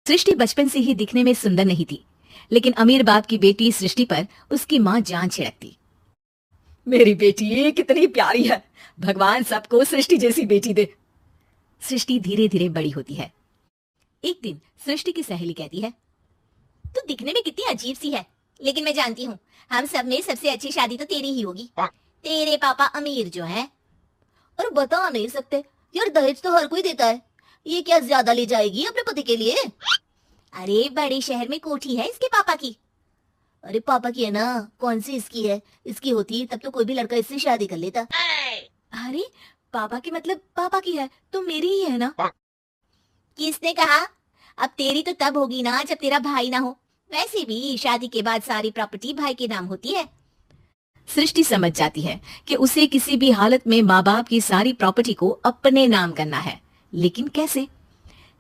सृष्टि बचपन से ही दिखने में सुंदर नहीं थी, लेकिन अमीर बाप की बेटी सृष्टि पर उसकी माँ जान छिड़कती। मेरी बेटी ये कितनी प्यारी है, भगवान सबको सृष्टि जैसी बेटी दे। सृष्टि धीरे धीरे बड़ी होती है। एक दिन सृष्टि की सहेली कहती है, तू दिखने में कितनी अजीब सी है, लेकिन मैं जानती हूँ हम सब में सबसे अच्छी शादी तो तेरी ही होगी। तेरे पापा अमीर जो है। और बता नहीं सकते यार, दहेज तो हर कोई देता है, ये क्या ज्यादा ले जाएगी अपने पति के लिए? अरे बड़े शहर में कोठी है इसके पापा की। अरे पापा की है ना, कौन सी इसकी है? इसकी होती तब तो कोई भी लड़का इससे शादी कर लेता। अरे पापा की मतलब पापा की है तो मेरी ही है ना। किसने कहा? अब तेरी तो तब होगी ना जब तेरा भाई ना हो। वैसे भी शादी के बाद सारी प्रॉपर्टी भाई के नाम होती है। सृष्टि समझ जाती है कि उसे किसी भी हालत में माँ बाप की सारी प्रॉपर्टी को अपने नाम करना है, लेकिन कैसे?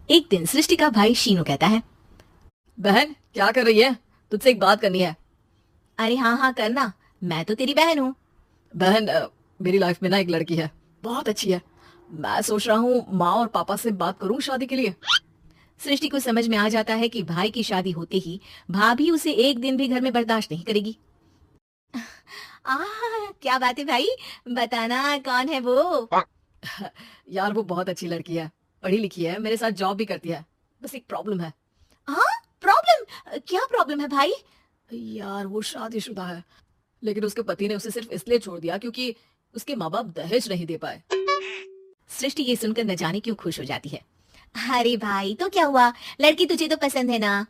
एक दिन सृष्टि का भाई शीनू कहता है, बहन क्या कर रही है? तुझसे एक बात करनी है। अरे हाँ हाँ करना, मैं तो तेरी बहन हूँ। बहन मेरी लाइफ में ना एक लड़की है, बहुत अच्छी है। मैं सोच रहा हूँ माँ और पापा से बात करूँ शादी के लिए। सृष्टि को समझ में आ जाता है कि भाई की शादी होते ही भाभी उसे एक दिन भी घर में बर्दाश्त नहीं करेगी। क्या बात है भाई, बताना कौन है वो? यार वो बहुत अच्छी लड़की है, पढ़ी लिखी है, मेरे साथ जॉब भी करती है। बस एक प्रॉब्लम है। हाँ प्रॉब्लम? क्या प्रॉब्लम है भाई? यार वो शादीशुदा है, लेकिन उसके पति ने उसे सिर्फ इसलिए छोड़ दिया क्योंकि उसके माँ बाप दहेज नहीं दे पाए। सृष्टि ये सुनकर न जाने क्यों खुश हो जाती है। अरे भाई तो क्या हुआ, लड़की तुझे तो पसंद है ना।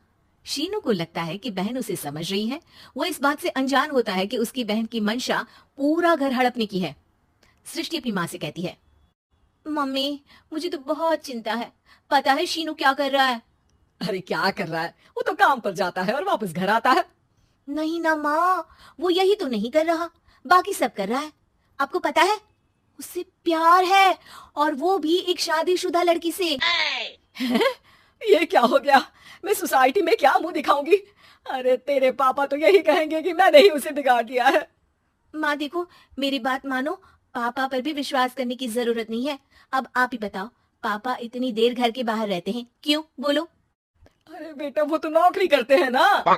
शीनू को लगता है कि बहन उसे समझ रही है। वो इस बात से अनजान होता है कि उसकी बहन की मंशा पूरा घर हड़पने की है। सृष्टि अपनी माँ से कहती है, मम्मी मुझे तो बहुत चिंता है, पता है शीनू क्या कर रहा है? अरे क्या कर रहा है, वो तो काम पर जाता है और वापस घर आता है। नहीं ना माँ, वो यही तो नहीं कर रहा, बाकी सब कर रहा है। आपको पता है उससे प्यार है, और वो भी एक शादीशुदा लड़की से। ये क्या हो गया? मैं सोसाइटी में क्या मुंह दिखाऊंगी? अरे तेरे पापा तो यही कहेंगे कि मैंने ही उसे बिगाड़ दिया है। माँ देखो, मेरी बात मानो, पापा पर भी विश्वास करने की जरूरत नहीं है। अब आप ही बताओ, पापा इतनी देर घर के बाहर रहते हैं क्यों, बोलो? अरे बेटा वो तो नौकरी करते हैं ना।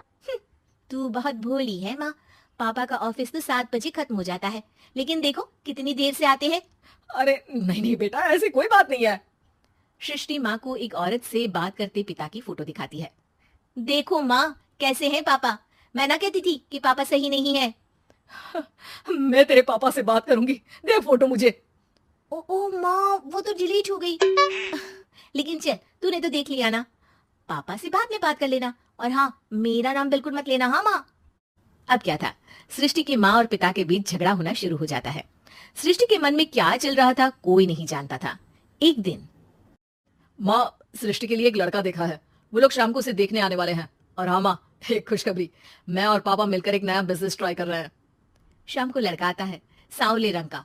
तू बहुत भोली है माँ, पापा का ऑफिस तो 7 बजे खत्म हो जाता है, लेकिन देखो कितनी देर से आते हैं। अरे नहीं नहीं बेटा, ऐसी कोई बात नहीं है। सृष्टि माँ को एक औरत से बात करते पिता की फोटो दिखाती है। देखो माँ कैसे हैं पापा, मैं ना कहती थी कि पापा सही नहीं है। मैं तेरे पापा से बात करूंगी, दे फोटो मुझे। ओ माँ, वो तो डिलीट हो गई। लेकिन चल, तूने तो देख लिया ना, पापा से बाद में बात कर लेना, और हाँ मेरा नाम बिल्कुल मत लेना। हाँ माँ। अब क्या था, सृष्टि के माँ और पिता के बीच झगड़ा होना शुरू हो जाता है। सृष्टि के मन में क्या चल रहा था कोई नहीं जानता था। एक दिन, माँ सृष्टि के लिए एक लड़का देखा है, वो लोग शाम को उसे देखने आने वाले हैं। और हाँ माँ, एक खुशखबरी, मैं और पापा मिलकर एक नया बिजनेस ट्राई कर रहे हैं। शाम को लड़का आता है, सांवले रंग का।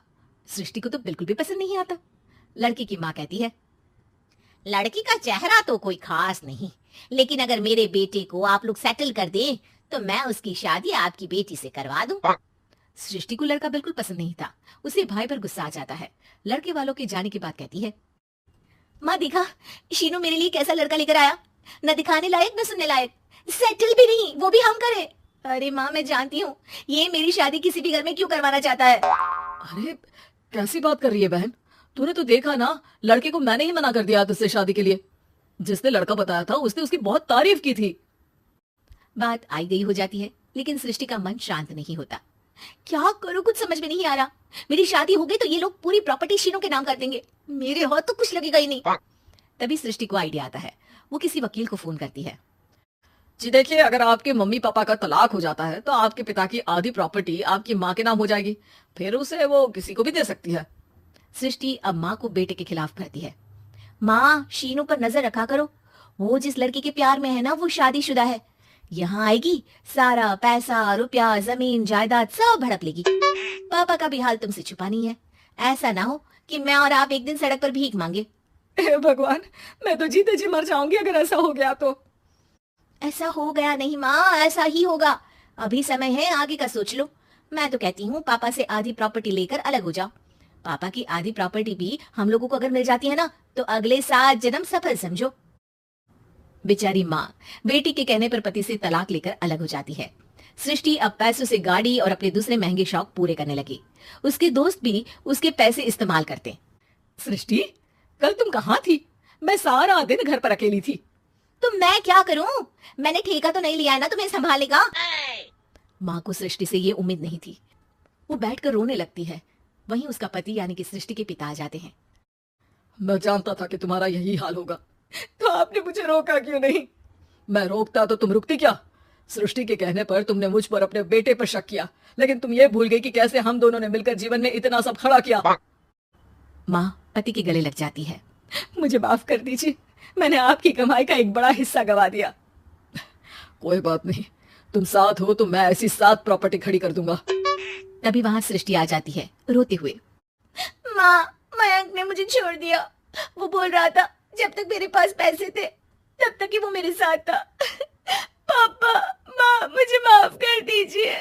सृष्टि को तो बिल्कुल भी पसंद नहीं आता। लड़की की माँ कहती है, लड़की का चेहरा तो कोई खास नहीं, लेकिन अगर मेरे बेटे को आप लोग सेटल कर दें तो मैं उसकी शादी आपकी बेटी से करवा दूं। सृष्टि को लड़का बिल्कुल पसंद नहीं था। उसे भाई पर गुस्सा आ जाता है। लड़के वालों के जाने के बाद कहती है, माँ देखा, शीनू मेरे लिए कैसा लड़का लेकर आया, न दिखाने लायक न सुनने लायक, सेटल भी नहीं, वो भी हम करे। अरे माँ मैं जानती हूँ ये मेरी शादी किसी भी घर में क्यों करवाना चाहता है। अरे कैसी बात कर रही है बहन, तूने तो देखा ना, लड़के को मैंने ही मना कर दिया तुझसे शादी के लिए। जिसने लड़का बताया था उसने उसकी बहुत तारीफ की थी। बात आई गई हो जाती है, लेकिन सृष्टि का मन शांत नहीं होता। क्या करूं, कुछ समझ में नहीं आ रहा। मेरी शादी हो गई तो ये लोग पूरी प्रॉपर्टी शीनू के नाम कर देंगे, मेरे हाथ तो कुछ लगेगा ही नहीं। तभी सृष्टि को आइडिया आता है। वो किसी वकील को फोन करती है। जी देखिए, अगर आपके मम्मी पापा का तलाक हो जाता है तो आपके पिता की आधी प्रॉपर्टी आपकी माँ के नाम हो जाएगी, फिर उसे वो किसी को भी दे सकती है। सृष्टि अब माँ को बेटे के खिलाफ भरती है। माँ शीनू पर नजर रखा करो, वो जिस लड़की के प्यार में है ना वो शादीशुदा है। यहाँ आएगी, सारा पैसा रुपया जमीन जायदाद सब हड़प लेगी। पापा का भी हाल तुमसे छुपा नहीं है। ऐसा ना हो कि मैं और आप एक दिन सड़क पर भीख मांगे। हे भगवान, मैं तो जीते जी मर जाऊंगी अगर ऐसा हो गया तो। ऐसा हो गया नहीं माँ, ऐसा ही होगा। अभी समय है, आगे का सोच लो। मैं तो कहती हूँ पापा से आधी प्रॉपर्टी लेकर अलग हो जाओ। पापा की आधी प्रॉपर्टी भी हम लोगों को अगर मिल जाती है ना तो अगले 7 जन्म सफल समझो। बेचारी माँ बेटी के कहने पर पति से तलाक लेकर अलग हो जाती है। सृष्टि अब पैसों से गाड़ी और अपने दूसरे महंगे शौक पूरे करने लगी। उसके दोस्त भी उसके पैसे इस्तेमाल करते। सृष्टि, कल तुम कहाँ थी? मैं सारा दिन घर पर अकेली थी। तो मैं क्या करूं? मैंने ठेका तो नहीं लिया है ना तुम्हें संभालेगा। माँ को सृष्टि से ये उम्मीद नहीं थी। वो बैठकर रोने लगती है। वहीं उसका पति यानी कि सृष्टि के पिता आ जाते हैं। मैं जानता था कि तुम्हारा यही हाल होगा, तो आपने मुझे रोका क्यों नहीं? मैं रोकता तो तुम रुकती क्या? सृष्टि के कहने पर तुमने मुझ पर अपने बेटे पर शक किया, लेकिन तुम ये भूल गई कि कैसे हम दोनों ने मिलकर जीवन में इतना सब खड़ा किया। माँ पति के गले लग जाती है। मुझे माफ कर दीजिए, मैंने आपकी कमाई का एक बड़ा हिस्सा गवा दिया। कोई बात नहीं, तुम साथ हो तो मैं ऐसी 7 प्रॉपर्टी खड़ी कर दूंगा। तभी वहां सृष्टि आ जाती है रोते हुए। माँ, मयंक ने मुझे छोड़ दिया। वो बोल रहा था जब तक मेरे पास पैसे थे तब तक ही वो मेरे साथ था। पापा, माँ, मुझे माफ कर दीजिए।